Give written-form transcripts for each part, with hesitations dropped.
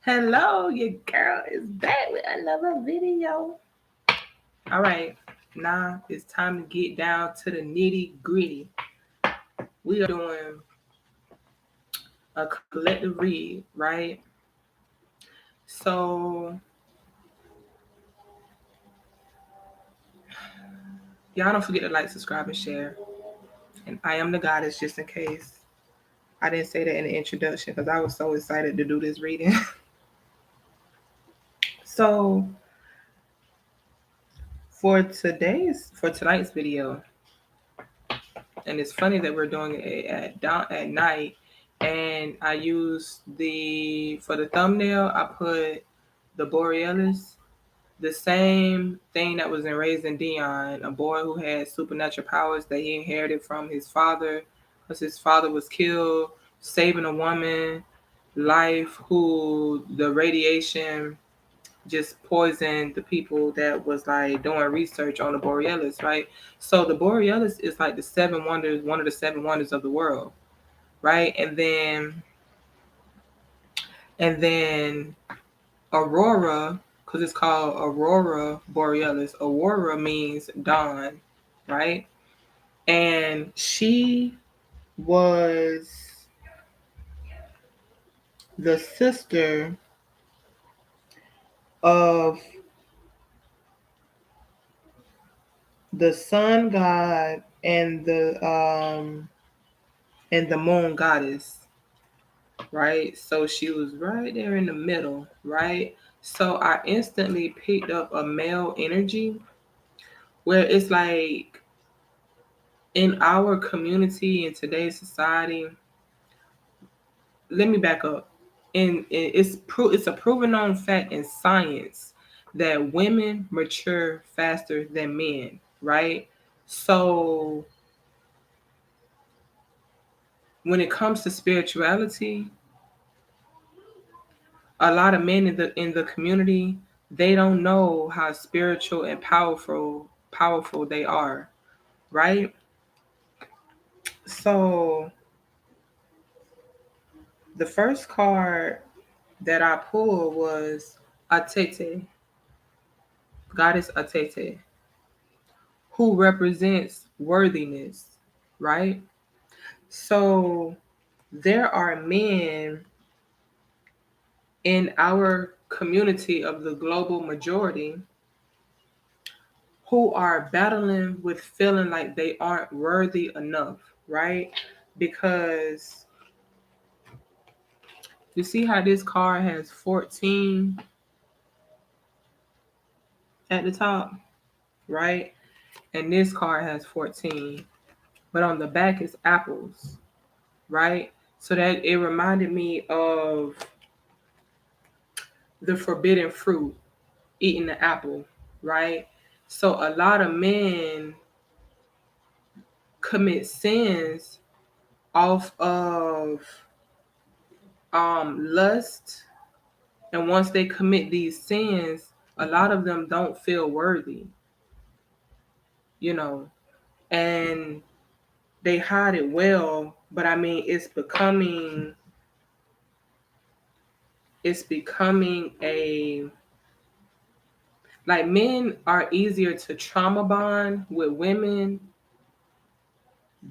Hello, your girl is back with another video. All right, now it's time to get down to the nitty gritty. We are doing a collective read, right? So, y'all don't forget to like, subscribe, and share. And I am the goddess, just in case I didn't say that in the introduction because I was so excited to do this reading. So, for tonight's video, and it's funny that we're doing it at night. And I used for the thumbnail, I put the Borealis, the same thing that was in Raising Dion, a boy who had supernatural powers that he inherited from his father, because his father was killed saving a woman life, who the radiation just poisoned the people that was like doing research on the Borealis, right? So the Borealis is like the seven wonders, one of the seven wonders of the world, right? And then Aurora, because it's called Aurora Borealis. Aurora means dawn, right? And she was the sister of the sun god and the moon goddess, right? So she was right there in the middle, right? So I instantly picked up a male energy where it's like in our community, in today's society. Let me back up. And it's a proven known fact in science that women mature faster than men, right? So when it comes to spirituality, a lot of men in the community, they don't know how spiritual and powerful they are, right? So the first card that I pulled was Atete, goddess Atete, who represents worthiness, right? So there are men in our community of the global majority who are battling with feeling like they aren't worthy enough, right? Because you see how this card has 14 at the top, right? And this card has 14, but on the back is apples, right? So that it reminded me of the forbidden fruit, eating the apple, right? So a lot of men commit sins off of lust, and once they commit these sins, a lot of them don't feel worthy, you know, and they hide it well. But I mean, it's becoming a like men are easier to trauma bond with women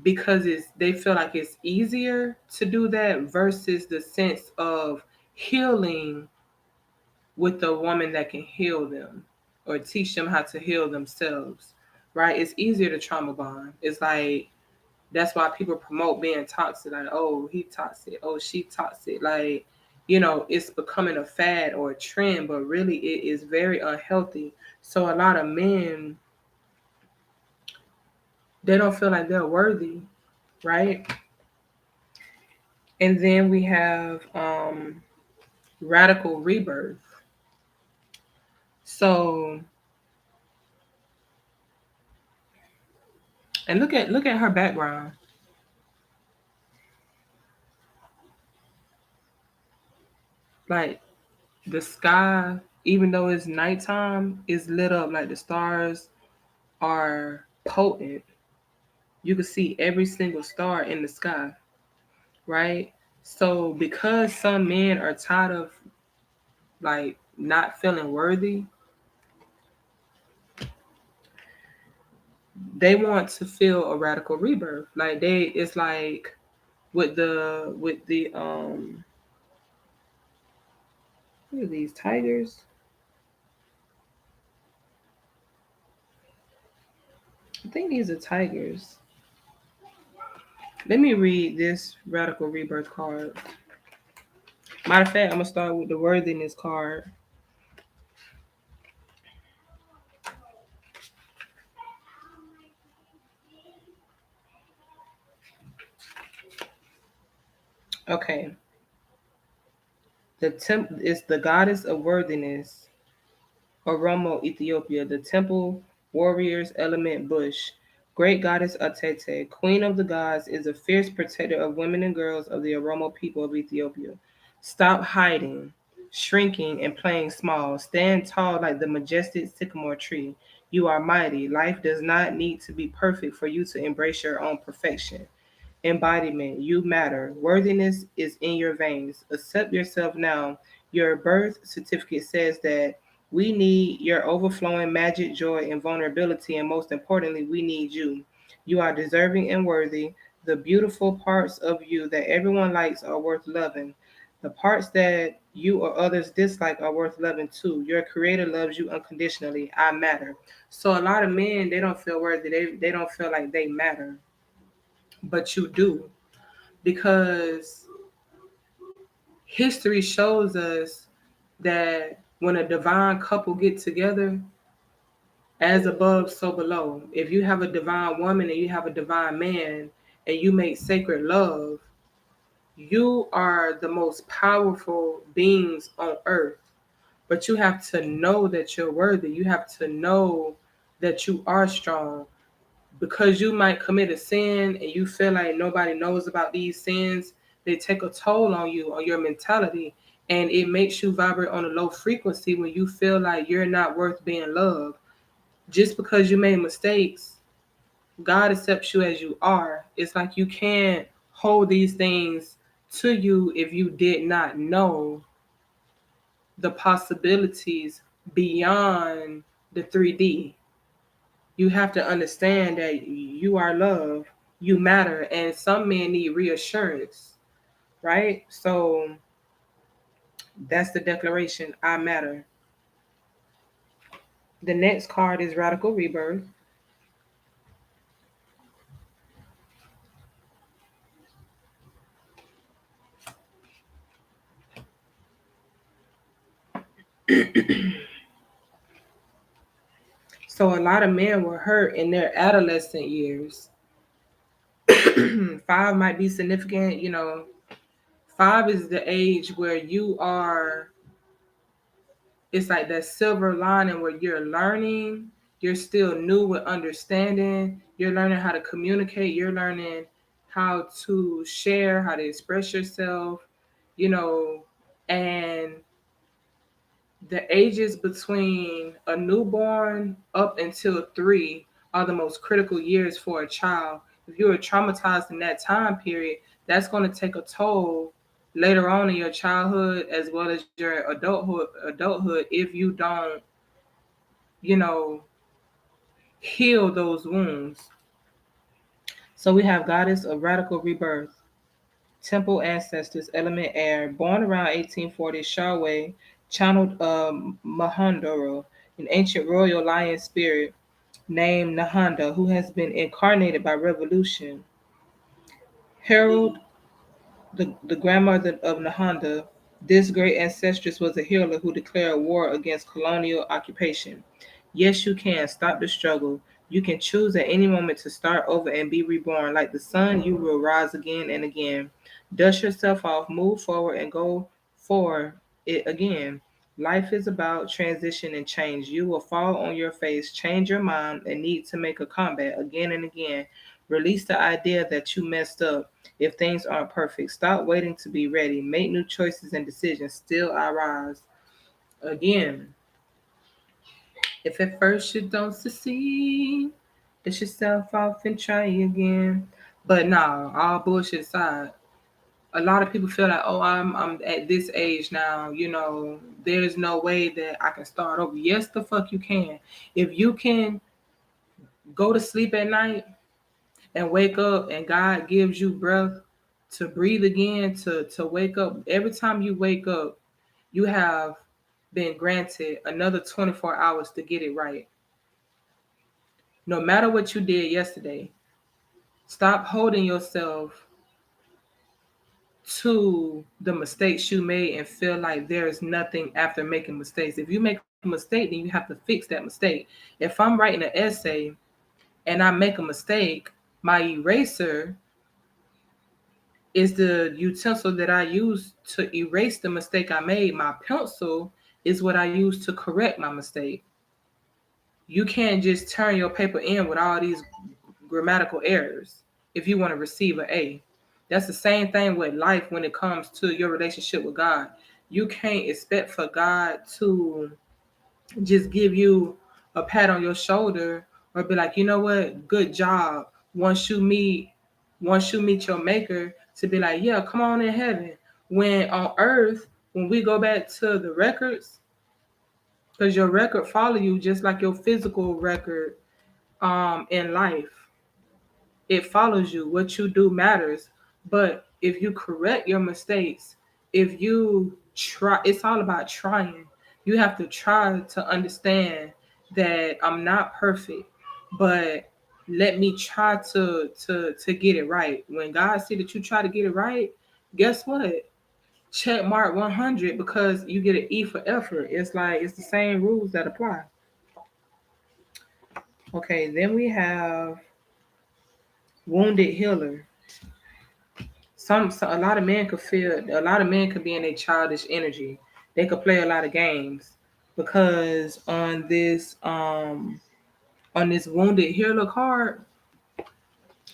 because they feel like it's easier to do that versus the sense of healing with the woman that can heal them or teach them how to heal themselves, right? It's easier to trauma bond. It's like that's why people promote being toxic, like, oh, he toxic, oh, she toxic, like, it's becoming a fad or a trend, but really it is very unhealthy. So a lot of men, they don't feel like they're worthy, right? And then we have radical rebirth. So, and look at her background. Like the sky, even though it's nighttime, is lit up, like the stars are potent. You can see every single star in the sky, right? So because some men are tired of like not feeling worthy, they want to feel a radical rebirth. Like it's like with the what are these tigers? I think these are tigers. Let me read this radical rebirth card. Matter of fact, I'm gonna start with the worthiness card. Okay, the temp is the goddess of worthiness, Oromo, Ethiopia. The temple warriors element bush. Great goddess Atete, queen of the gods, is a fierce protector of women and girls of the Oromo people of Ethiopia. Stop hiding, shrinking, and playing small. Stand tall like the majestic sycamore tree. You are mighty. Life does not need to be perfect for you to embrace your own perfection. Embodiment, you matter. Worthiness is in your veins. Accept yourself now. Your birth certificate says that we need your overflowing magic, joy, and vulnerability, and most importantly, we need you. You are deserving and worthy. The beautiful parts of you that everyone likes are worth loving. The parts that you or others dislike are worth loving too. Your creator loves you unconditionally. I matter. So a lot of men, they don't feel worthy. They don't feel like they matter, but you do, because history shows us that when a divine couple get together, as above, so below. If you have a divine woman and you have a divine man and you make sacred love, you are the most powerful beings on earth. But you have to know that you're worthy. You have to know that you are strong, because you might commit a sin and you feel like nobody knows about these sins. They take a toll on you, on your mentality, and it makes you vibrate on a low frequency when you feel like you're not worth being loved. Just because you made mistakes, God accepts you as you are. It's like you can't hold these things to you if you did not know the possibilities beyond the 3D. You have to understand that you are love, you matter, and some men need reassurance, right? So that's the declaration, I matter. The next card is radical rebirth. So a lot of men were hurt in their adolescent years. Five might be significant, you know. Five is the age where you are, it's like that silver lining where you're learning, you're still new with understanding, you're learning how to communicate, you're learning how to share, how to express yourself, you know, and the ages between a newborn up until 3 are the most critical years for a child. If you are traumatized in that time period, that's going to take a toll later on in your childhood as well as your adulthood if you don't, you know, heal those wounds. So we have goddess of radical rebirth, temple ancestors, element air, born around 1840, Sharway, channeled Mahandoro, an ancient royal lion spirit named Nahanda, who has been incarnated by revolution. Harold, the grandmother of Nahanda, this great ancestress was a healer who declared war against colonial occupation. Yes, you can stop the struggle. You can choose at any moment to start over and be reborn. Like the sun, you will rise again and again. Dust yourself off, move forward, and go for it again. Life is about transition and change. You will fall on your face, change your mind, and need to make a comeback again and again. Release the idea that you messed up if things aren't perfect. Stop waiting to be ready. Make new choices and decisions. Still I rise. Again, if at first you don't succeed, dust yourself off and try again. But nah, all bullshit aside, A lot of people feel like, oh, I'm at this age now, there's no way that I can start over. Yes, the fuck you can. If you can go to sleep at night and wake up and God gives you breath to breathe again, to wake up. Every time you wake up, you have been granted another 24 hours to get it right. No matter what you did yesterday, stop holding yourself to the mistakes you made and feel like there's nothing after making mistakes. If you make a mistake, then you have to fix that mistake. If I'm writing an essay and I make a mistake, my eraser is the utensil that I use to erase the mistake I made. My pencil is what I use to correct my mistake. You can't just turn your paper in with all these grammatical errors if you want to receive an A. That's the same thing with life when it comes to your relationship with God. You can't expect for God to just give you a pat on your shoulder or be like, you know what, good job. Once you meet, once you meet your maker, to be like, yeah, come on in heaven. When on earth, when we go back to the records, because your record follow you just like your physical record in life. It follows you. What you do matters. But if you correct your mistakes, if you try, it's all about trying. You have to try to understand that I'm not perfect, but let me try to get it right. When God see that you try to get it right, guess what? Check mark 100 because you get an E for effort. It's like it's the same rules that apply. Okay, then we have wounded healer. A lot of men could feel, a lot of men could be in a childish energy. They could play a lot of games because on this wounded healer card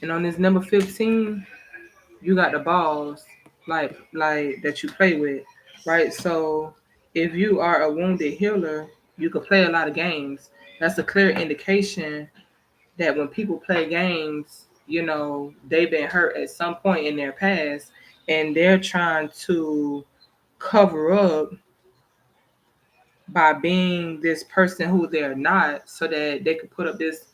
and on this number 15, you got the balls like that you play with, right? So if you are a wounded healer, you could play a lot of games. That's a clear indication that when people play games, they've been hurt at some point in their past and they're trying to cover up by being this person who they're not so that they could put up this,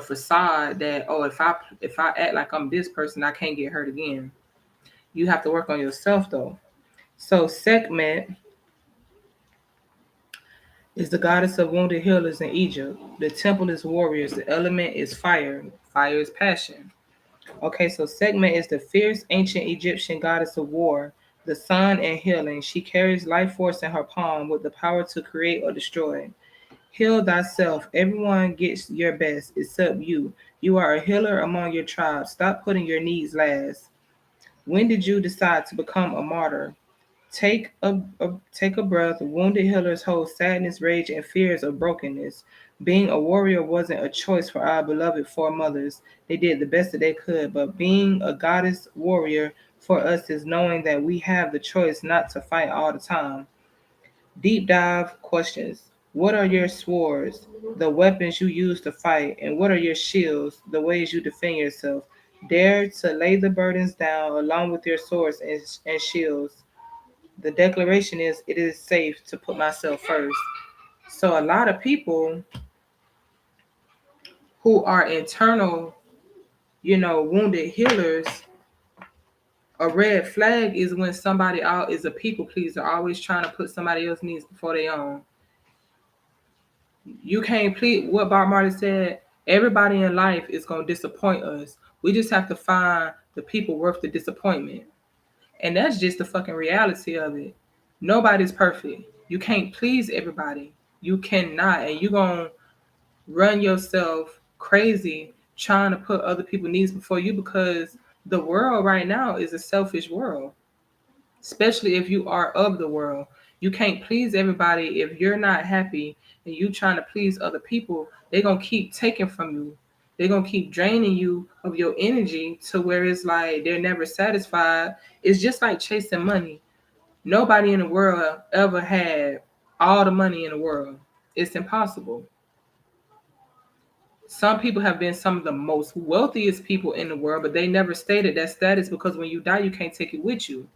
facade that, oh, if I act like I'm this person, I can't get hurt again. You have to work on yourself though. So Sekhmet is the goddess of wounded healers in Egypt. The temple is warriors. The element is fire. Fire is passion. Okay, so Sekhmet is the fierce ancient Egyptian goddess of war, the sun and healing. She carries life force in her palm with the power to create or destroy. Heal thyself. Everyone gets your best except you. You are a healer among your tribe. Stop putting your needs last. When did you decide to become a martyr? Take a breath. Wounded healers hold sadness, rage, and fears of brokenness. Being a warrior wasn't a choice for our beloved foremothers. They did the best that they could, but being a goddess warrior for us is knowing that we have the choice not to fight all the time. Deep dive questions. What are your swords, the weapons you use to fight, and what are your shields, the ways you defend yourself? Dare to lay the burdens down along with your swords and shields. The declaration is, it is safe to put myself first. So a lot of people who are internal, wounded healers, a red flag is when somebody out is a people pleaser, always trying to put somebody else's needs before their own. You can't please what Bob Marley said. Everybody in life is gonna disappoint us. We just have to find the people worth the disappointment. And that's just the fucking reality of it. Nobody's perfect. You can't please everybody. You cannot. And you're going to run yourself crazy trying to put other people's needs before you because the world right now is a selfish world, especially if you are of the world. You can't please everybody if you're not happy and you trying to please other people. They're going to keep taking from you. They're going to keep draining you of your energy to where it's like they're never satisfied. It's just like chasing money. Nobody in the world ever had all the money in the world. It's impossible. Some people have been some of the most wealthiest people in the world, but they never stated that status because when you die, you can't take it with you.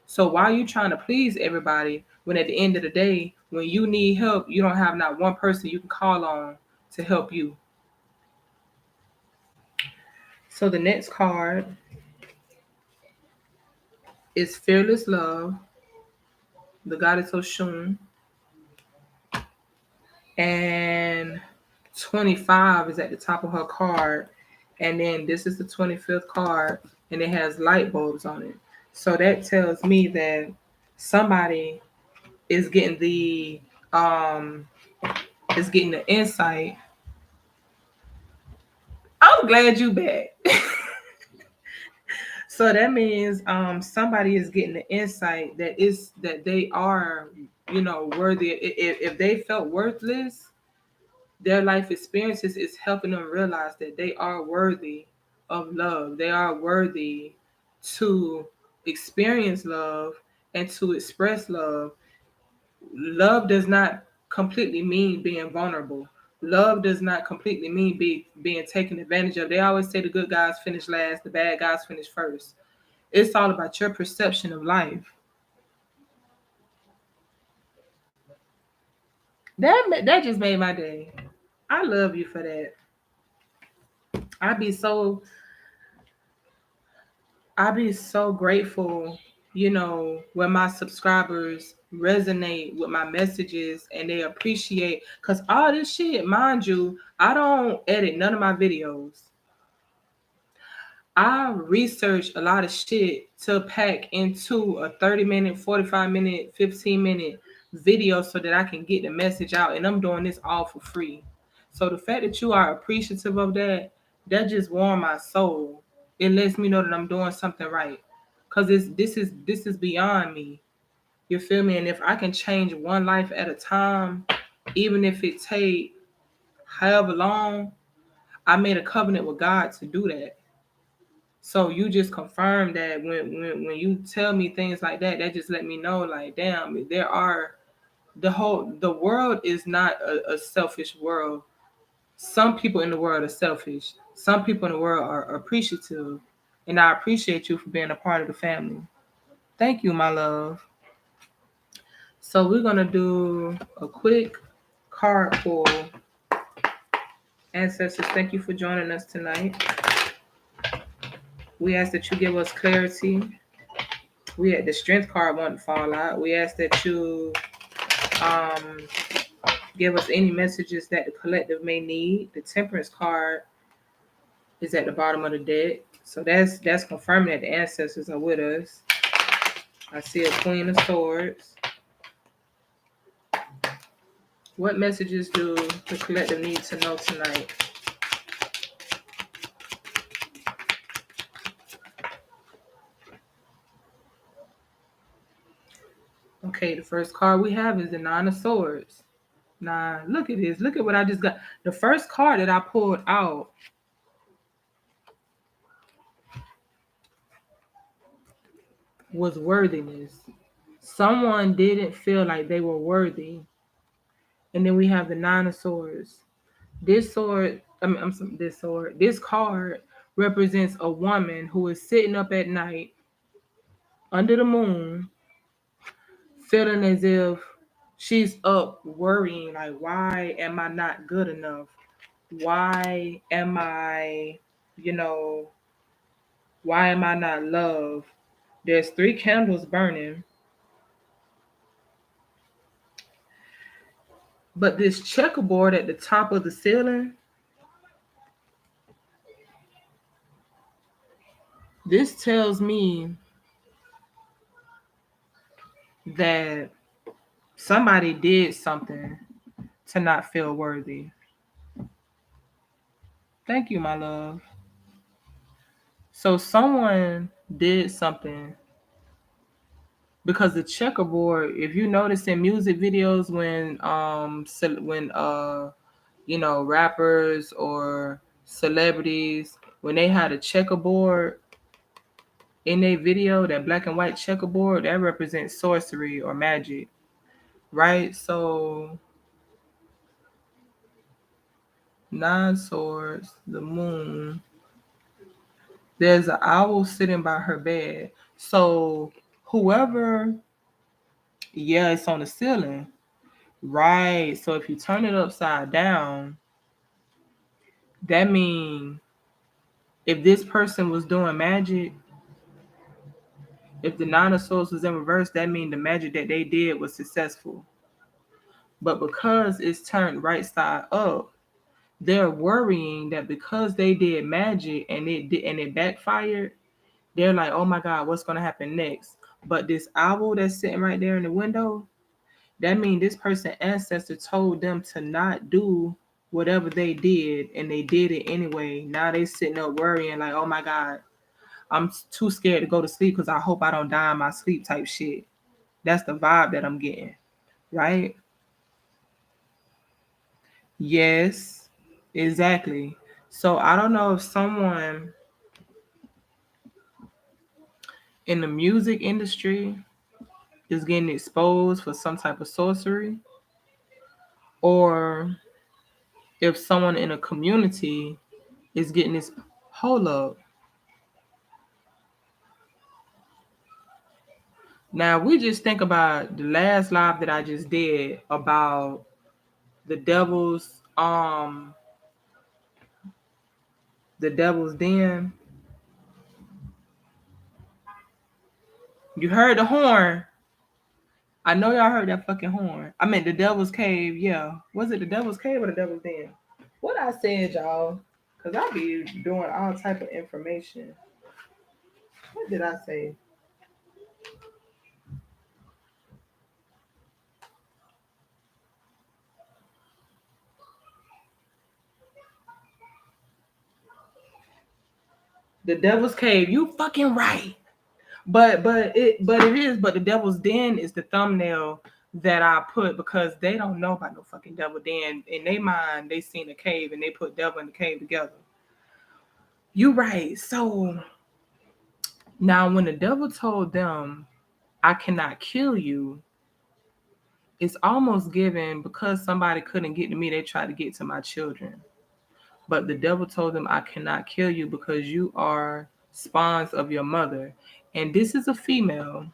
So why are you trying to please everybody when at the end of the day, when you need help, you don't have not one person you can call on to help you? So the next card is Fearless Love, the goddess Oshun, and 25 is at the top of her card. And then this is the 25th card, and it has light bulbs on it. So that tells me that somebody is getting the insight. I'm glad you back. So that means somebody is getting the insight that they are, worthy. If they felt worthless, their life experiences is helping them realize that they are worthy of love. They are worthy to experience love and to express love. Love does not completely mean being vulnerable. Love does not completely mean being taken advantage of. They always say the good guys finish last, the bad guys finish first. It's all about your perception of life. That just made my day. I love you for that. I'd be so I'd be so grateful, when my subscribers resonate with my messages and they appreciate, because all this shit, mind you, I don't edit none of my videos. I research a lot of shit to pack into a 30-minute, 45-minute, 15-minute video so that I can get the message out. And I'm doing this all for free. So the fact that you are appreciative of that, that just warms my soul. It lets me know that I'm doing something right. Cause this is beyond me. You feel me? And if I can change one life at a time, even if it take however long, I made a covenant with God to do that. So you just confirm that when you tell me things like that, that just let me know, like, damn, the world is not a selfish world. Some people in the world are selfish. Some people in the world are appreciative. And I appreciate you for being a part of the family. Thank you, my love. So we're gonna do a quick card pull. Ancestors, thank you for joining us tonight. We ask that you give us clarity. We had the strength card won't fall out. We ask that you um, give us any messages that the collective may need. The temperance card is at the bottom of the deck. So that's confirming that the ancestors are with us. I see a Queen of Swords. What messages do the collective need to know tonight? Okay, the first card we have is the Nine of Swords. Now, look at this. Look at what I just got. The first card that I pulled out was worthiness. Someone didn't feel like they were worthy. And then we have the Nine of Swords. This card represents a woman who is sitting up at night under the moon, feeling as if she's up worrying, like, why am I not good enough? Why am I, you know, why am I not loved? There's 3 candles burning. But this checkerboard at the top of the ceiling, this tells me that somebody did something to not feel worthy. Thank you, my love. So someone did something because the checkerboard, if you notice in music videos when rappers or celebrities, when they had a checkerboard in their video, that black and white checkerboard, that represents sorcery or magic, right? So Nine Swords, the moon. There's an owl sitting by her bed. So whoever, yeah, it's on the ceiling. Right. So if you turn it upside down, that means if this person was doing magic, if the nine of swords was in reverse, that means the magic that they did was successful. But because it's turned right side up, they're worrying that because they did magic and it backfired, they're like, oh my God, what's gonna happen next? But this owl that's sitting right there in the window, that means this person ancestor told them to not do whatever they did, and they did it anyway. Now they sitting up worrying like, oh my God, I'm too scared to go to sleep because I hope I don't die in my sleep type shit. That's the vibe that I'm getting, right? Yes, exactly. So I don't know if someone in the music industry is getting exposed for some type of sorcery, or if someone in a community is getting this. Hold up. Now we just think about the last live that I just did about the the devil's den. You heard the horn. I know y'all heard that fucking horn. I meant the devil's cave, yeah. Was it the devil's cave or the devil's den? What I said, y'all, because I be doing all type of information. What did I say? The devil's cave. You fucking right. But the devil's den is the thumbnail that I put because they don't know about no fucking devil den. In their mind, they seen a cave and they put devil and the cave together. You right. So now when the devil told them, I cannot kill you, it's almost given because somebody couldn't get to me, they tried to get to my children. But the devil told them, I cannot kill you because you are spawns of your mother. And this is a female.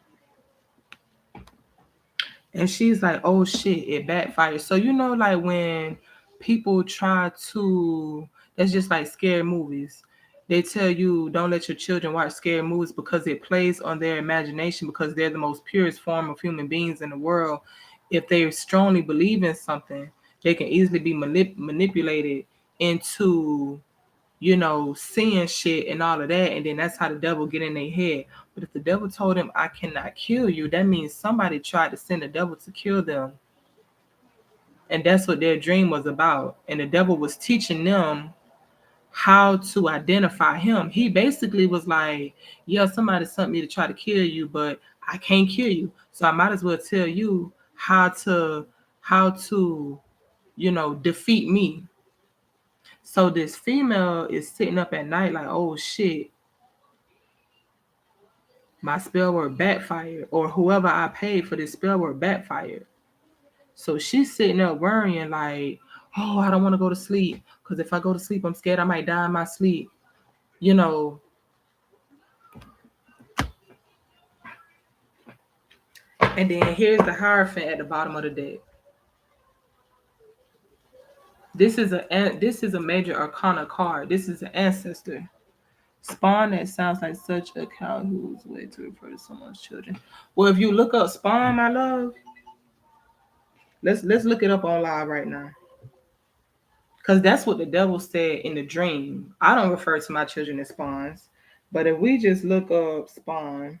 And she's like, oh shit, it backfired. So, like when people try to, that's just like scary movies. They tell you don't let your children watch scary movies because it plays on their imagination because they're the most purest form of human beings in the world. If they strongly believe in something, they can easily be manipulated into seeing shit and all of that, and then that's how the devil get in their head. But if the devil told them, I cannot kill you, that means somebody tried to send the devil to kill them. And that's what their dream was about. And the devil was teaching them how to identify him. He basically was like, yeah, somebody sent me to try to kill you, but I can't kill you. So I might as well tell you how to defeat me. So this female is sitting up at night like, oh shit, my spell word backfired, or whoever I paid for this spell word backfired. So she's sitting up worrying like, oh, I don't want to go to sleep because if I go to sleep, I'm scared I might die in my sleep. You know. And then here's the Hierophant at the bottom of the deck. This is a major arcana card. This is an ancestor. Spawn that sounds like such a cow who's way to refer to someone's children. Well, if you look up spawn, my love, let's look it up on live right now. Because that's what the devil said in the dream. I don't refer to my children as spawns. But if we just look up spawn,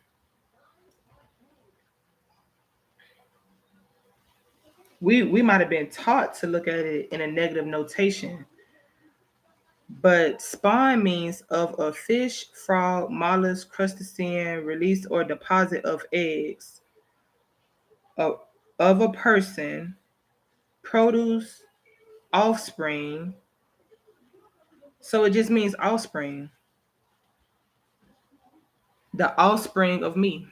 we might have been taught to look at it in a negative notation. But spawn means of a fish, frog, mollusk, crustacean, release or deposit of eggs of, of a person, produce, offspring. So it just means offspring. The offspring of me.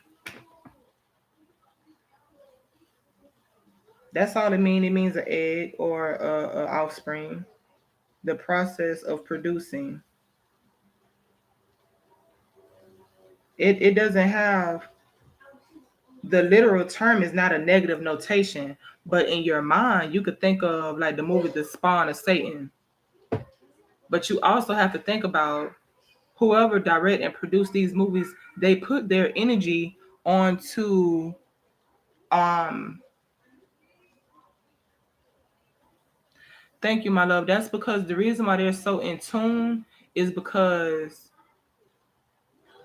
That's all it means. It means an egg or a offspring. the process of producing. It doesn't have, the literal term is not a negative notation, but in your mind, you could think of like the movie The Spawn of Satan. But you also have to think about whoever direct and produce these movies, they put their energy onto um thank you, my love. That's because the reason why they're so in tune is because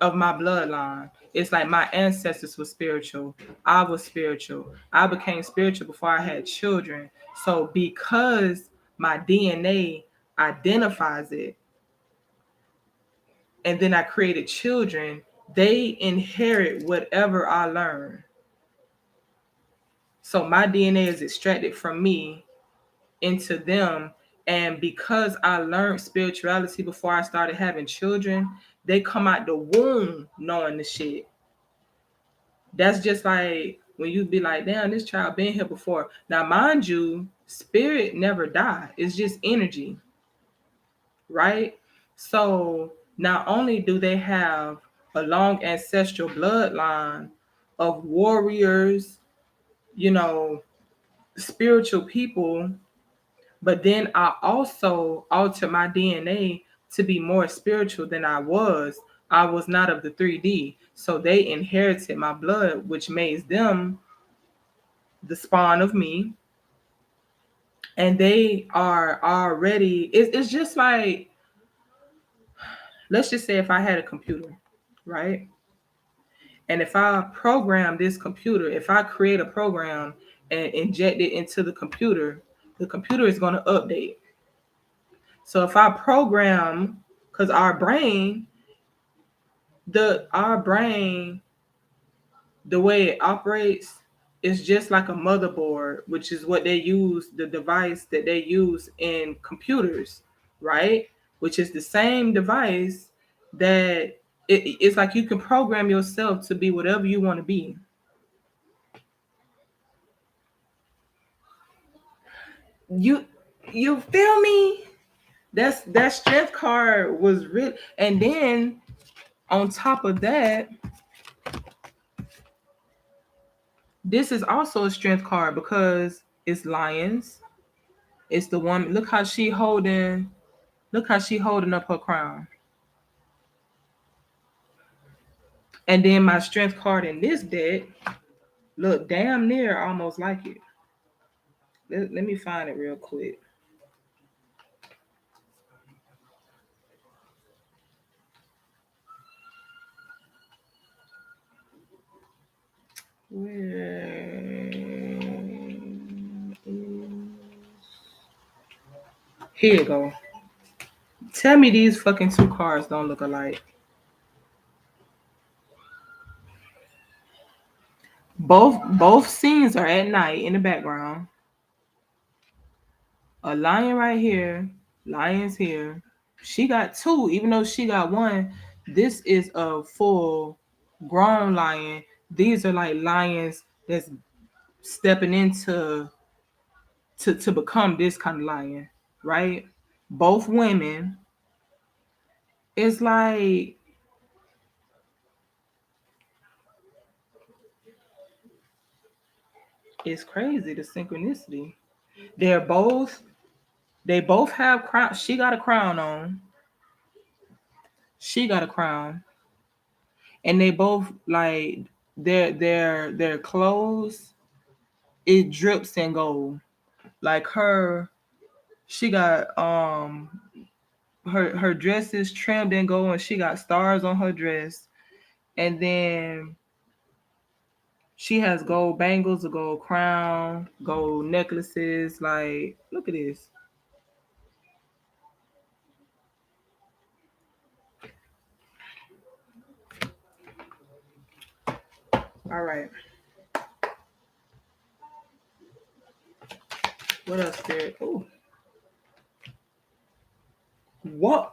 of my bloodline. It's like my ancestors were spiritual. I was spiritual. I became spiritual before I had children. So because my DNA identifies it, and then I created children, they inherit whatever I learn. So my DNA is extracted from me into them. And because I learned spirituality before I started having children, they come out the womb knowing the shit. That's just like when you be like, damn, this child been here before. Now, mind you, spirit never die. It's just energy, right? So not only do they have a long ancestral bloodline of warriors, you know, spiritual people, but then I also altered my DNA to be more spiritual than I was. I was not of the 3D. So they inherited my blood, which makes them the spawn of me. And they are already, it's just like, let's just say if I had a computer, right? And if I program this computer, if I create a program and inject it into the computer is going to update. So if I program, because our brain, the way it operates is just like a motherboard, which is what they use, the device that they use in computers, right? Which is the same device that it's like you can program yourself to be whatever you want to be. You you feel me? That strength card was real. And then on top of that, this is also a strength card because it's lions. It's the woman. Look how she holding. Look how she holding up her crown. And then my strength card in this deck look damn near almost like it. Let me find it real quick. Where Here you go. Tell me these fucking two cards don't look alike. Both scenes are at night in the background. A lion right here, lions here. She got two, even though she got one. This is a full grown lion. These are like lions that's stepping into to become this kind of lion, right? Both women. It's like it's crazy the synchronicity. They're both they both have crown. She got a crown on. She got a crown. And they both like their clothes, it drips in gold. Like she got her dress is trimmed in gold and she got stars on her dress. And then she has gold bangles, a gold crown, gold necklaces. Like, look at this. All right. What else, Spirit? Oh, what?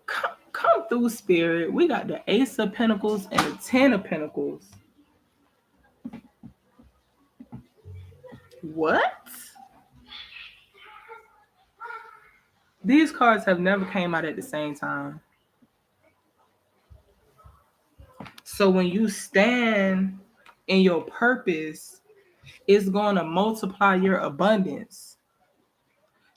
Come through, Spirit. We got the Ace of Pentacles and the Ten of Pentacles. What? These cards have never came out at the same time. So when you stand in your purpose, it's going to multiply your abundance.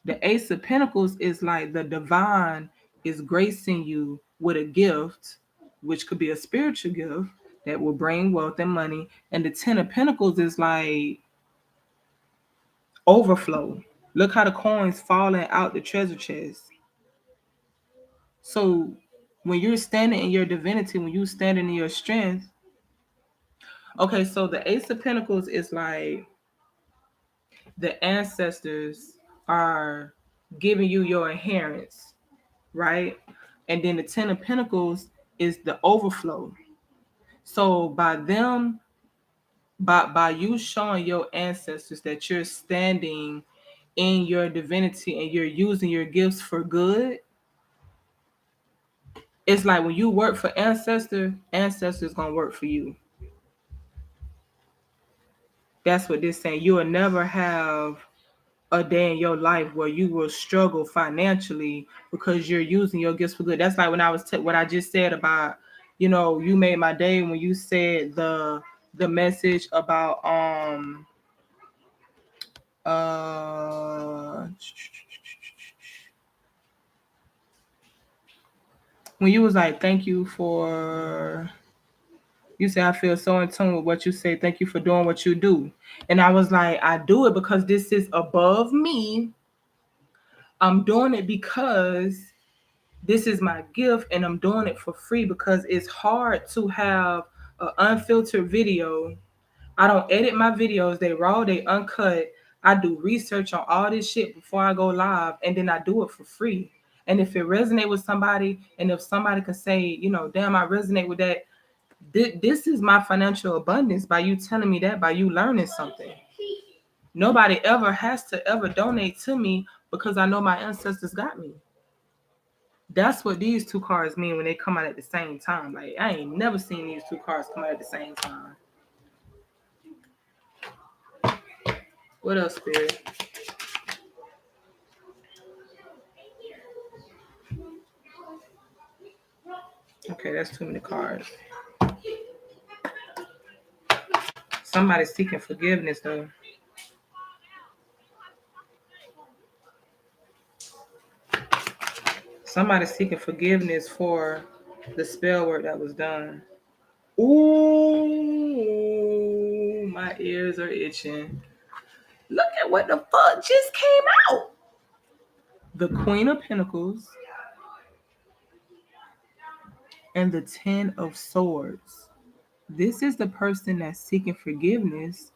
The Ace of Pentacles is like the divine is gracing you with a gift, which could be a spiritual gift that will bring wealth and money. And the Ten of Pentacles is like overflow. Look how the coins falling out the treasure chest. So when you're standing in your divinity, when you're standing in your strength, okay, so the Ace of Pentacles is like the ancestors are giving you your inheritance, right? And then the Ten of Pentacles is the overflow. So by you showing your ancestors that you're standing in your divinity and you're using your gifts for good, it's like when you work for ancestors gonna work for you. That's what this saying. You will never have a day in your life where you will struggle financially because you're using your gifts for good. That's like when I was what I just said about, you made my day when you said the message about uh when you was like, thank you for, you say, I feel so in tune with what you say. Thank you for doing what you do. And I was like, I do it because this is above me. I'm doing it because this is my gift and I'm doing it for free because it's hard to have an unfiltered video. I don't edit my videos. They raw, they uncut. I do research on all this shit before I go live and then I do it for free. And if it resonate with somebody and if somebody can say, damn, I resonate with that, this is my financial abundance by you telling me that, by you learning something. Nobody ever has to ever donate to me because I know my ancestors got me. That's what these two cards mean when they come out at the same time. Like, I ain't never seen these two cards come out at the same time. What else, Spirit? Okay, that's too many cards. Somebody's seeking forgiveness, though. Somebody's seeking forgiveness for the spell work that was done. Ooh, my ears are itching. Look at what the fuck just came out. The Queen of Pentacles and the Ten of Swords. This is the person that's seeking forgiveness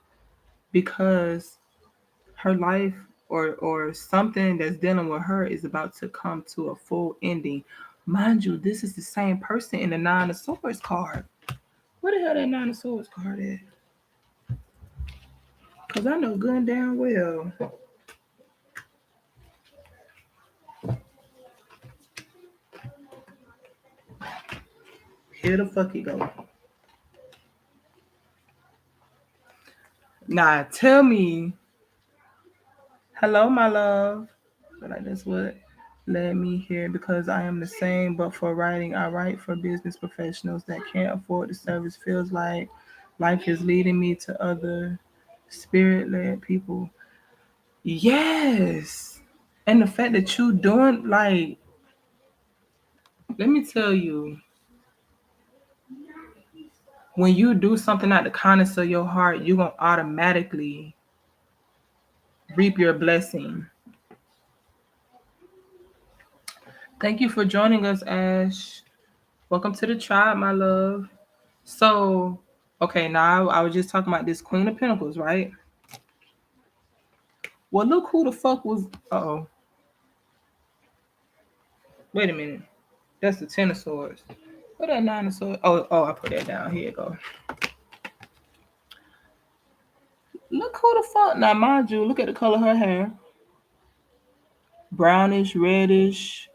because her life or something that's dealing with her is about to come to a full ending. Mind you, this is the same person in the Nine of Swords card. Where the hell that Nine of Swords card at? Because I know good and damn well. Here the fuck he go. Nah, tell me. Hello, my love. But like that's what led me here because I am the same, but for writing, I write for business professionals that can't afford the service. Feels like life is leading me to other spirit-led people. Yes. And the fact that you doing like, let me tell you, when you do something out the kindness of your heart, you're gonna automatically reap your blessing. Thank you for joining us, Ash. Welcome to the tribe, my love. So, okay, now I was just talking about this Queen of Pentacles, right? Well, look who the fuck was. Uh-oh. Wait a minute. That's the Ten of Swords. What that Nine of Swords? Oh, I put that down. Here you go. Look who the fuck. Now, mind you, look at the color of her hair. Brownish, reddish.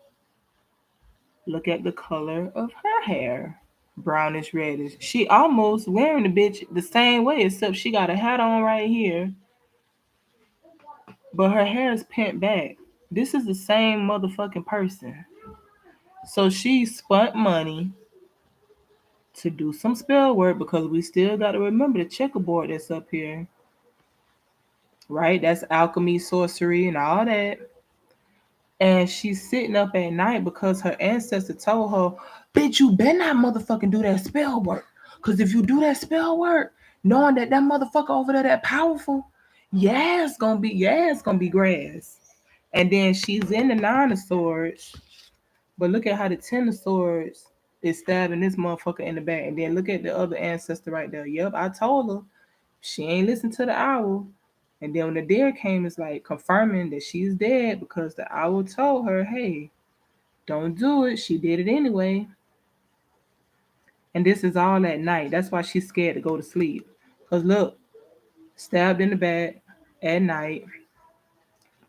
Look at the color of her hair. Brownish, reddish. She almost wearing the bitch the same way, except she got a hat on right here. but her hair is pent back. This is the same motherfucking person. So she spent money to do some spell work because we still got to remember the checkerboard that's up here, right? That's alchemy, sorcery, and all that. And she's sitting up at night because her ancestor told her, bitch, you better not motherfucking do that spell work. Because if you do that spell work, knowing that that motherfucker over there that powerful, yeah, it's gonna be grass. And then she's in the nine of swords, but look at how the ten of swords is stabbing this motherfucker in the back. And then look at the other ancestor right there. Yep, I told her. She ain't listened to the owl. And then when the deer came, it's like confirming that she's dead because the owl told her, hey, don't do it. She did it anyway. And this is all at night. That's why she's scared to go to sleep. Because look, stabbed in the back at night.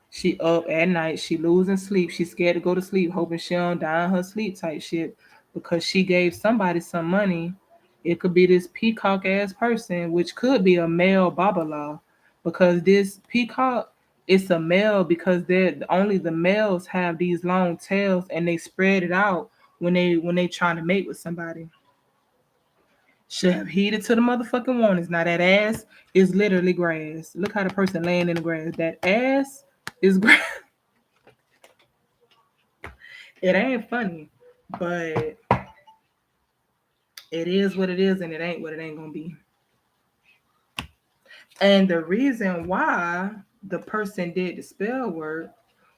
She up at night. She losing sleep. She's scared to go to sleep, hoping she don't die in her sleep type shit. Because she gave somebody some money. It could be this peacock ass person, which could be a male Babala. Because this peacock, it's a male because they're only the males have these long tails and they spread it out when they trying to mate with somebody. Should have heeded to the motherfucking warnings. Now that ass is literally grass. Look how the person laying in the grass. That ass is grass. It ain't funny, but it is what it is, and it ain't what it ain't gonna be. And the reason why the person did the spell work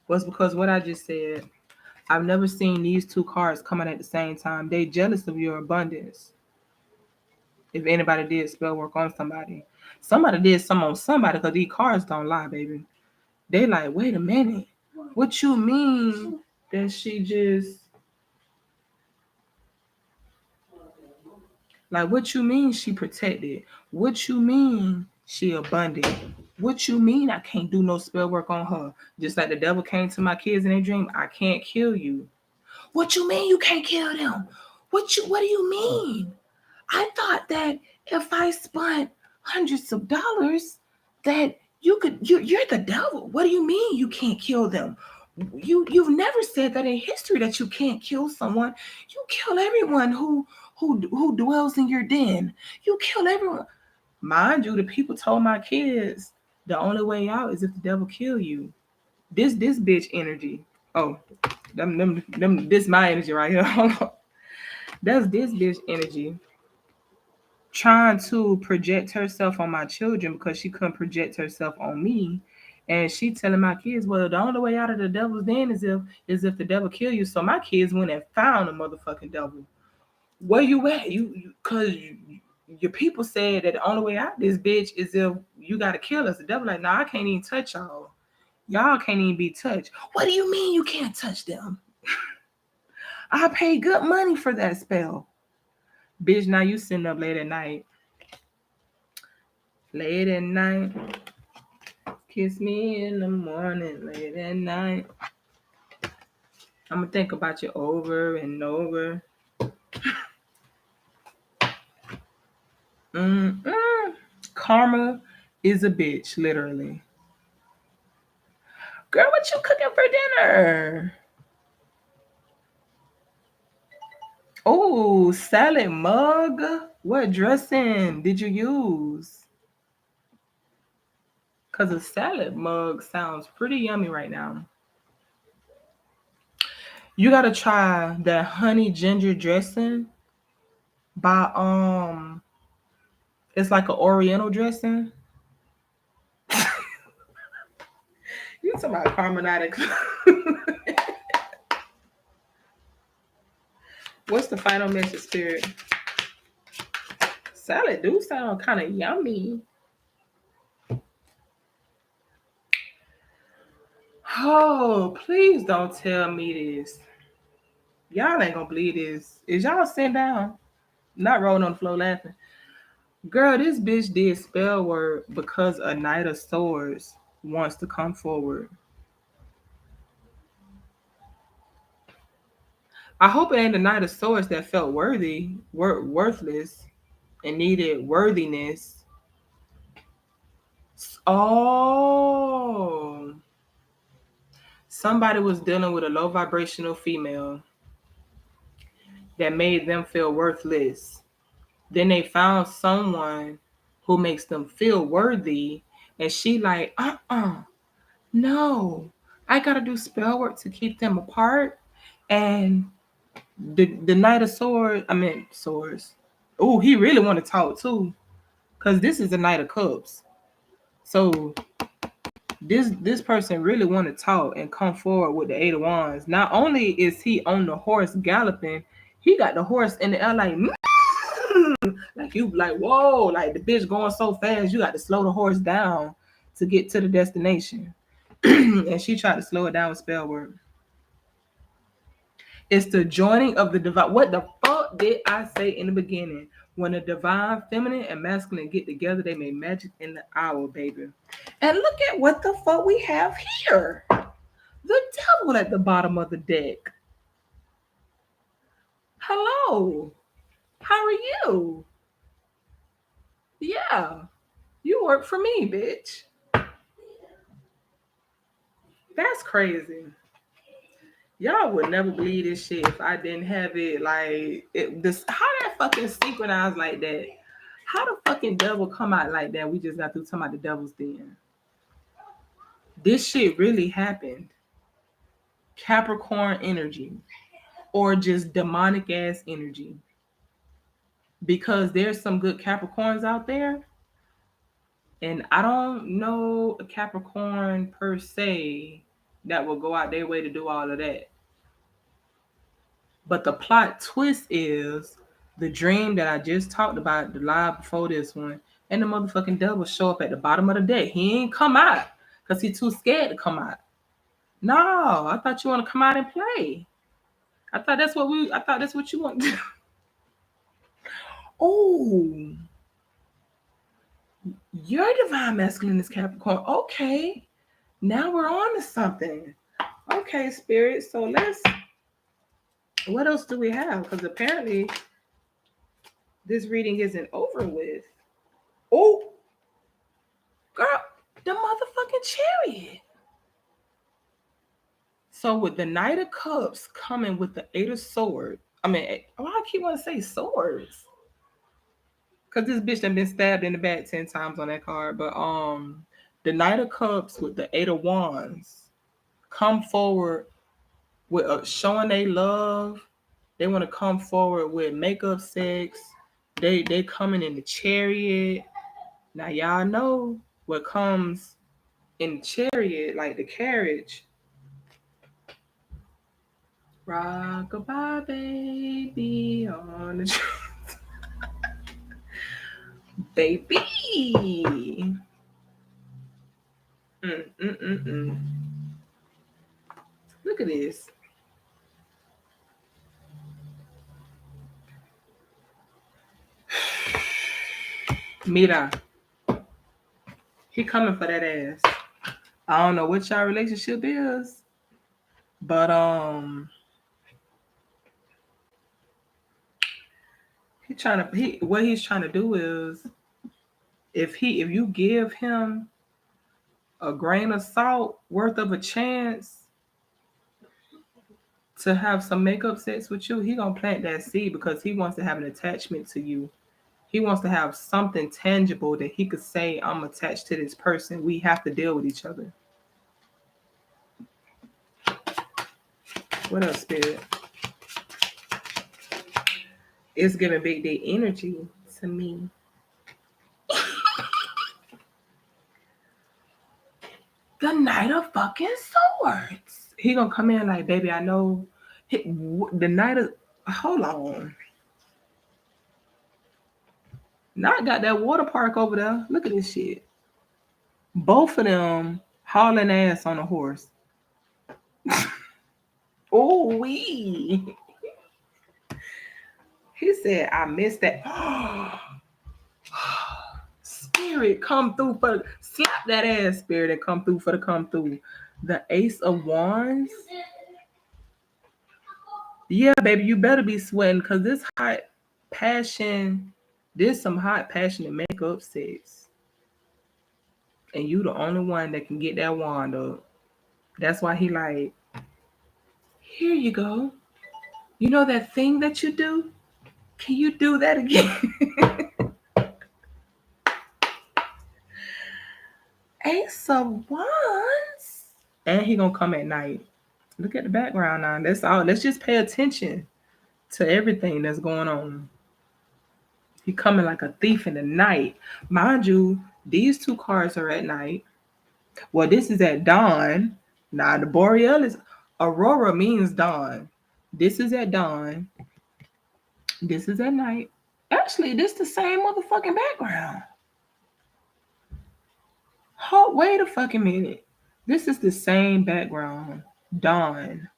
was because what I just said. I've never seen these two cards coming at the same time. They jealous of your abundance. If anybody did spell work on somebody did some on somebody because these cards don't lie, baby. They like, wait a minute. What you mean that she just like what you mean she protected? What you mean she abundant? What you mean I can't do no spell work on her? Just like the devil came to my kids in their dream, I can't kill you. What you mean you can't kill them? What do you mean? I thought that if I spent hundreds of dollars, that you're the devil. What do you mean you can't kill them? You've never said that in history that you can't kill someone. You kill everyone who dwells in your den. You kill everyone. Mind you, the people told my kids the only way out is if the devil kill you. This bitch energy. Oh, this my energy right here. Hold on. That's this bitch energy trying to project herself on my children because she couldn't project herself on me. And she telling my kids, well, the only way out of the devil's den is if the devil kill you. So my kids went and found the motherfucking devil. Where you at? Cause your people said that the only way out this bitch is if you gotta kill us. The devil like, nah, I can't even touch y'all. Y'all can't even be touched. What do you mean you can't touch them? I paid good money for that spell. Bitch, now you sitting up late at night. Late at night. Kiss me in the morning, late at night. I'm gonna think about you over and over. Mm-mm. Karma is a bitch, literally. Girl, what you cooking for dinner? Oh, salad mug. What dressing did you use? Because a salad mug sounds pretty yummy right now. You gotta try that honey ginger dressing by it's like an oriental dressing. You talking about carbonara? What's the final message, Spirit? Salad do sound kind of yummy. Oh, please don't tell me this. Y'all ain't gonna believe this. Is y'all sitting down? Not rolling on the floor laughing. Girl, this bitch did spell word because a knight of swords wants to come forward. I hope it ain't the knight of swords that felt worthy, worthless, and needed worthiness. Oh, somebody was dealing with a low vibrational female that made them feel worthless. Then they found someone who makes them feel worthy, and she like, no, I gotta do spell work to keep them apart. And the Knight of Swords, I meant swords. Oh, he really want to talk too, cause this is the Knight of Cups. So this person really want to talk and come forward with the Eight of Wands. Not only is he on the horse galloping, he got the horse in the air like, like you like whoa, like the bitch going so fast, you got to slow the horse down to get to the destination. And she tried to slow it down with spell work. It's the joining of the divine. What the fuck did I say in the beginning? When the divine feminine and masculine get together, they make magic in the hour, baby. And look at what the fuck we have here. The devil at the bottom of the deck. Hello. How are you? Yeah. You work for me, bitch. That's crazy. Y'all would never believe this shit if I didn't have it. Like, how that fucking synchronized like that? How the fucking devil come out like that? We just got through talking about the devil's den. This shit really happened. Capricorn energy, or just demonic ass energy. Because there's some good Capricorns out there, and I don't know a Capricorn per se that will go out their way to do all of that. But the plot twist is the dream that I just talked about, the live before this one, and the motherfucking devil show up at the bottom of the deck. He ain't come out because he's too scared to come out. No, I thought you want to come out and play. I thought that's what you want to do. Oh, your divine masculine is Capricorn. Okay. Now we're on to something. Okay, spirit. So what else do we have? Because apparently this reading isn't over with. Oh, girl, the motherfucking Chariot. So with the Knight of Cups coming with the Eight of Swords, I keep wanting to say swords. Because this bitch done been stabbed in the back 10 times on that card. But the Knight of Cups with the Eight of Wands come forward with showing they love. They want to come forward with makeup sex. They coming in the Chariot. Now y'all know what comes in the Chariot, like the carriage. Rock-a-bye, baby, on the baby. Look at this. Mira, he coming for that ass. I don't know what y'all relationship is, but what he's trying to do is, if you give him a grain of salt worth of a chance to have some makeup sex with you, he gonna plant that seed because he wants to have an attachment to you. He wants to have something tangible that he could say, I'm attached to this person. We have to deal with each other. What up, spirit? It's giving big day energy to me. The Knight of fucking Swords. He gonna come in like, baby, I know. The Knight of, hold on. Now I got that water park over there. Look at this shit. Both of them hauling ass on a horse. Oh, wee. He said, I missed that. Spirit, come through for slap that ass, spirit, and come through for the come through. The Ace of Wands. Yeah, baby, you better be sweating because this hot passion, there's some hot passion and makeup sex. And you the only one that can get that wand up. That's why he like, here you go. You know that thing that you do? Can you do that again? Ace of Wands. And he gonna come at night. Look at the background now. That's all. Let's just pay attention to everything that's going on. He coming like a thief in the night. Mind you, these two cards are at night. Well, this is at dawn. Now the Borealis Aurora means dawn. This is at dawn. This is at night. Actually, this the same motherfucking background. Wait a fucking minute. This is the same background. Dawn.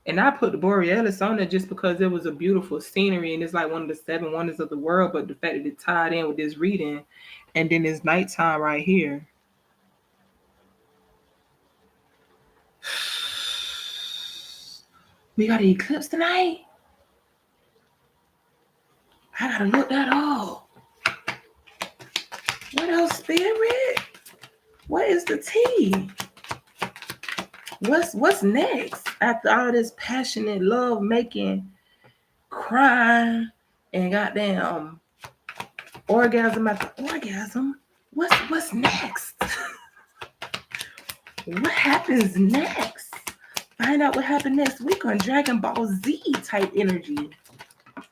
And I put the Borealis on there just because it was a beautiful scenery and it's like one of the seven wonders of the world. But the fact that it tied in with this reading and then it's nighttime right here. We got an eclipse tonight. I gotta look that up. What else, Spirit? What is the tea? What's next after all this passionate love making, crying, and goddamn orgasm after orgasm? What's next? What happens next? Find out what happened next week on Dragon Ball Z type energy.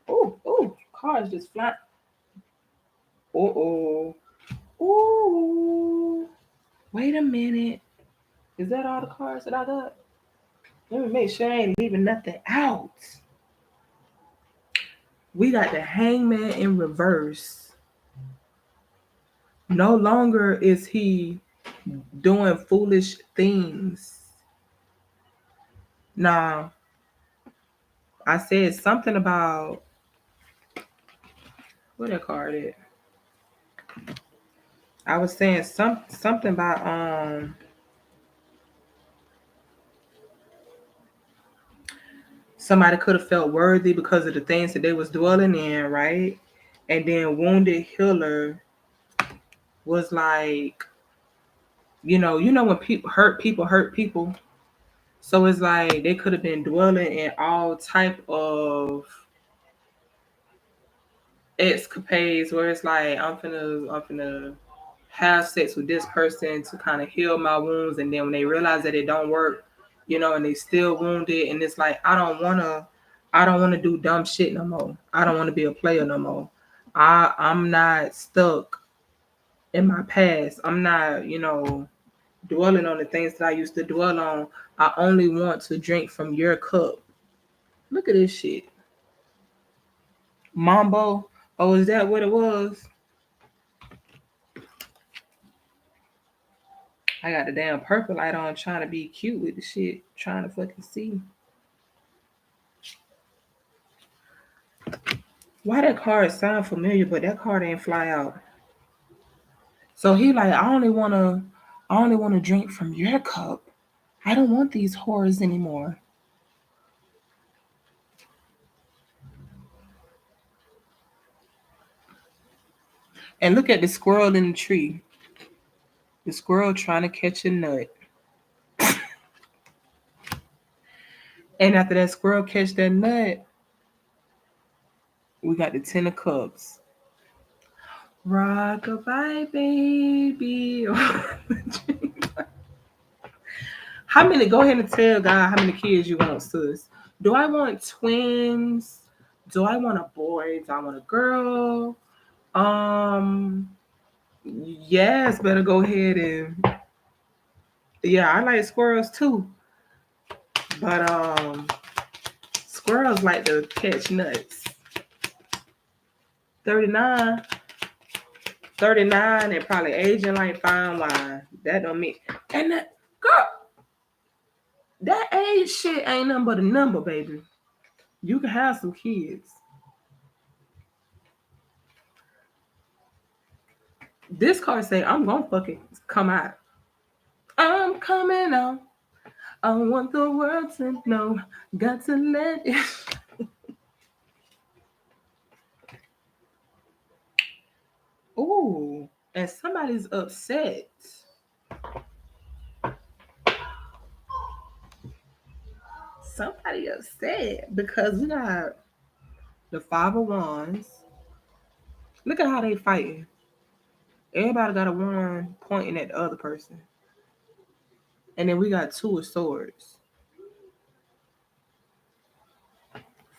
Oh, cars just fly. Oh. Wait a minute. Is that all the cards that I got? Let me make sure I ain't leaving nothing out. We got the Hangman in reverse. No longer is he doing foolish things. Now, I said something about what that card is. I was saying something about somebody could have felt worthy because of the things that they was dwelling in, right? And then Wounded Healer was like, you know when people hurt people. So it's like they could have been dwelling in all type of escapades where it's like I'm finna have sex with this person to kind of heal my wounds, and then when they realize that it don't work, and they still wounded, and it's like I don't wanna do dumb shit no more. I don't want to be a player no more. I'm not stuck in my past. I'm not, dwelling on the things that I used to dwell on. I only want to drink from your cup. Look at this shit. Mambo. Oh, is that what it was? I got the damn purple light on trying to be cute with the shit. Trying to fucking see. Why that card sound familiar, but that card ain't fly out. So he like, I only wanna drink from your cup. I don't want these horrors anymore. And look at the squirrel in the tree. The squirrel trying to catch a nut. And after that squirrel catch that nut, we got the 10 of cups. Rockabye baby. How many? Go ahead and tell God how many kids you want, sis. Do I want twins? Do I want a boy? Do I want a girl? Yes, better go ahead and yeah, I like squirrels too. But squirrels like to catch nuts. 39. 39 and probably aging like fine wine. That don't mean and that girl, that age shit ain't nothing but a number, baby. You can have some kids. This card say I'm gonna fucking come out. I'm coming out. I want the world to know. Got to let it. Ooh, and somebody's upset. somebody upset because we got the Five of Wands. Look at how they fighting. Everybody got a wand pointing at the other person. And then we got Two of Swords.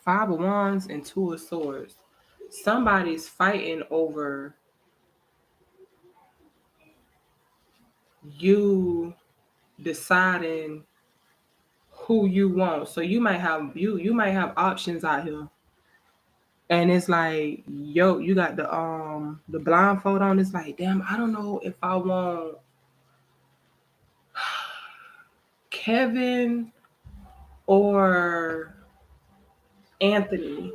Five of Wands and Two of Swords. Somebody's fighting over you deciding who you want. So you might have options out here. And it's like, yo, you got the blindfold on. It's like, damn, I don't know if I want Kevin or Anthony.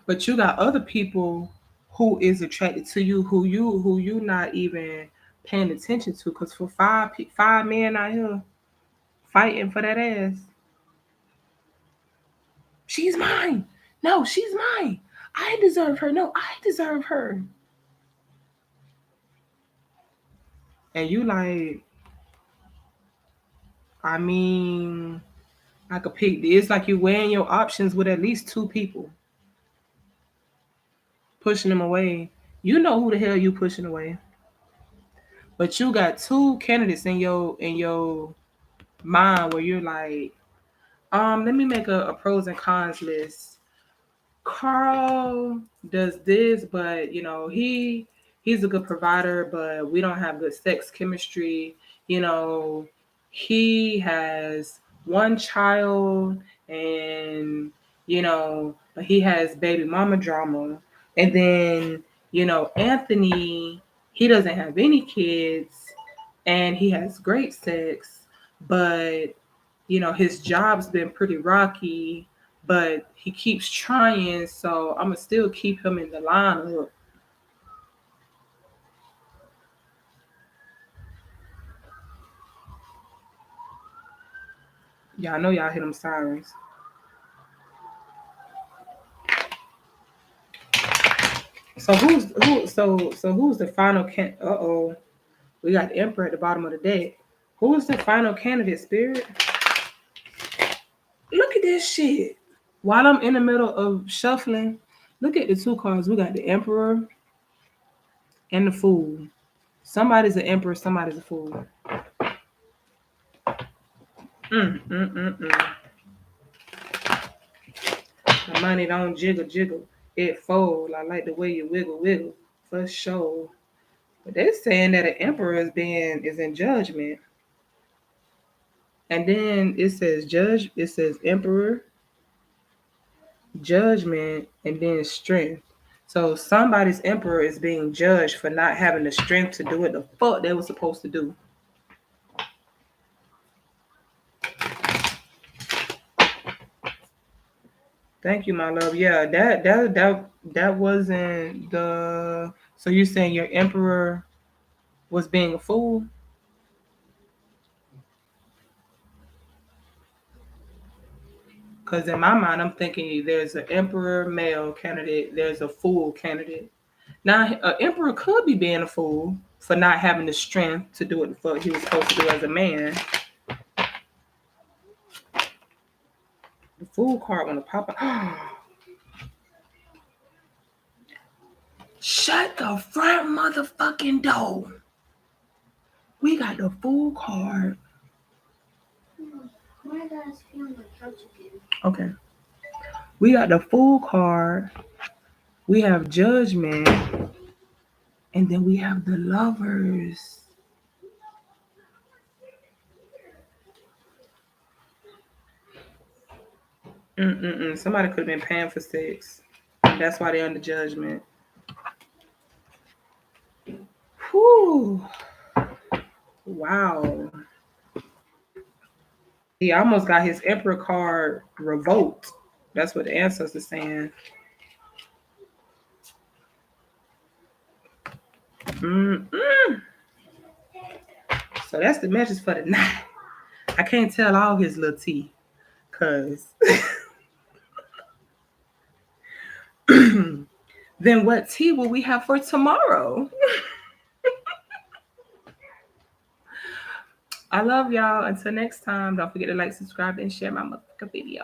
But you got other people who is attracted to you, who you not even paying attention to. Cause for five men out here fighting for that ass, she's mine. No, she's mine. I deserve her. No, I deserve her. And you like, I mean, I could pick. It's like you weighing your options with at least two people, pushing them away. You know who the hell you pushing away, but you got two candidates in your mind where you're like, let me make a pros and cons list. Carl does this, but he's a good provider, but we don't have good sex chemistry. You know, he has one child, and but he has baby mama drama. And then Anthony, he doesn't have any kids, and he has great sex, but his job's been pretty rocky, but he keeps trying, so I'm gonna still keep him in the lineup. Yeah, I know y'all hear them sirens. So who's the final we got the Emperor at the bottom of the deck. Who's the final candidate, Spirit? Look at this shit. While I'm in the middle of shuffling, look at the two cards. We got the Emperor and the Fool. Somebody's an Emperor, somebody's a Fool. Mm, mm, mm, mm. The money don't jiggle, jiggle. It fold. I like the way you wiggle, wiggle. For sure. But they're saying that an emperor is in judgment. And then it says judge, it says emperor, judgment, and then strength. So somebody's emperor is being judged for not having the strength to do what the fuck they were supposed to do. Thank you, my love. Yeah, that wasn't the. So you're saying your emperor was being a fool? Because in my mind, I'm thinking there's an emperor male candidate, there's a fool candidate. Now, an emperor could be being a fool for not having the strength to do what the fuck he was supposed to do as a man. The fool card want to pop up. Shut the front motherfucking door. We got the fool card. Why does I feel on the couch again? Okay. We got the fool card. We have judgment. And then we have the lovers. Somebody could have been paying for sex. That's why they're under judgment. Whew. Wow. He almost got his emperor card revoked. That's what the ancestors are saying. Mm-mm. So that's the message for the night. I can't tell all his little tea, cause then what tea will we have for tomorrow? I love y'all. Until next time, don't forget to like, subscribe, and share my motherfucking video.